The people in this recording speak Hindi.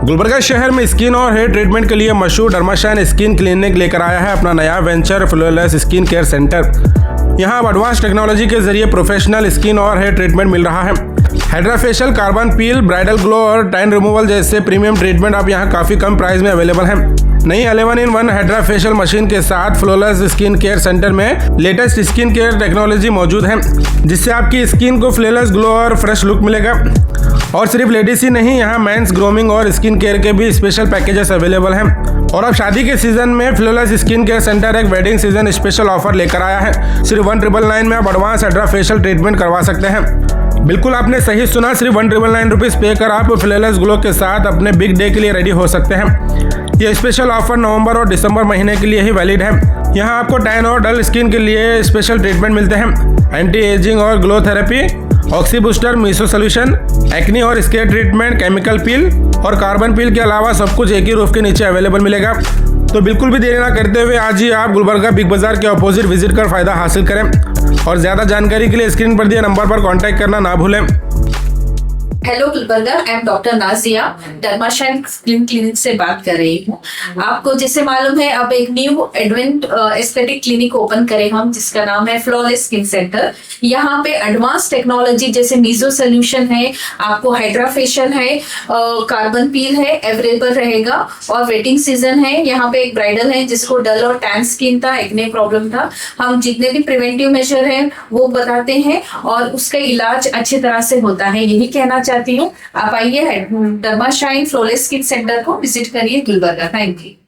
गुलबर्गा शहर में स्किन और हेयर ट्रीटमेंट के लिए मशहूर डर्माशाइन स्किन क्लिनिक लेकर आया है अपना नया venture flawless skin care centre. यहाँ अब एडवांस टेक्नोलॉजी के जरिए प्रोफेशनल स्किन और हेयर ट्रीटमेंट मिल रहा है। हाइड्रा फेशियल, कार्बन पील, ब्राइडल ग्लो और टैन रिमूवल जैसे प्रीमियम ट्रीटमेंट अब यहाँ काफ़ी कम प्राइस में अवेलेबल हैं। नई 11-in-1 हाइड्रा फेशियल मशीन के साथ फ्लॉलेस स्किन केयर सेंटर में लेटेस्ट स्किन केयर टेक्नोलॉजी मौजूद है, जिससे आपकी स्किन को फ्लॉलेस ग्लो और फ्रेश लुक मिलेगा। और सिर्फ लेडीज ही नहीं, यहाँ मेंस ग्रूमिंग और स्किन केयर के भी स्पेशल पैकेजेस अवेलेबल हैं। और अब शादी के सीजन में फ्लॉलेस स्किन केयर सेंटर एक वेडिंग सीजन स्पेशल ऑफर लेकर आया है। सिर्फ 1999 में आप एडवांस हाइड्रा फेशियल ट्रीटमेंट करवा सकते हैं। बिल्कुल आपने सही सुना, सिर्फ 1999 रुपीज़ पे कर आप फ्लॉलेस ग्लो के साथ अपने बिग डे के लिए रेडी हो सकते हैं। यह स्पेशल ऑफर नवंबर और दिसंबर महीने के लिए ही वैलिड है। यहाँ आपको टैन और डल स्किन के लिए स्पेशल ट्रीटमेंट मिलते हैं। एंटी एजिंग और glow therapy, oxy booster, meso solution, acne और स्किन ट्रीटमेंट, केमिकल पील और कार्बन पील के अलावा सब कुछ एक ही रूफ के नीचे अवेलेबल मिलेगा। तो बिल्कुल भी देरी ना करते हुए आज ही आप गुलबर्गा बिग बाजार के अपोजिट विजिट कर फायदा हासिल करें। और ज़्यादा जानकारी के लिए स्क्रीन पर दिए नंबर पर कॉन्टैक्ट करना ना भूलें। Hello Gulbarga, I am doctor Nazia, Dermashine skin clinic से बात कर रही हूँ। आपको जैसे मालूम है, अब एक new advent aesthetic clinic open करें हम, जिसका नाम है फ्लॉलेस स्किन सेंटर। यहाँ पे एडवांस टेक्नोलॉजी जैसे मीजो सोल्यूशन है, आपको हाइड्रा फेशियल है, कार्बन पील है, अवेलेबल रहेगा। और वेटिंग सीजन है, यहाँ पे एक ब्राइडल है जिसको डल और टैन स्किन था, एक्ने प्रॉब्लम था। हम जितने भी प्रिवेंटिव मेजर हैं वो बताते हैं और उसका इलाज अच्छी तरह से होता है, यही कहना चाहती हूँ। आप आइए डर्माशाइन फ्लॉलेस स्किन सेंटर को विजिट करिए गुलबर्गा। Thank you.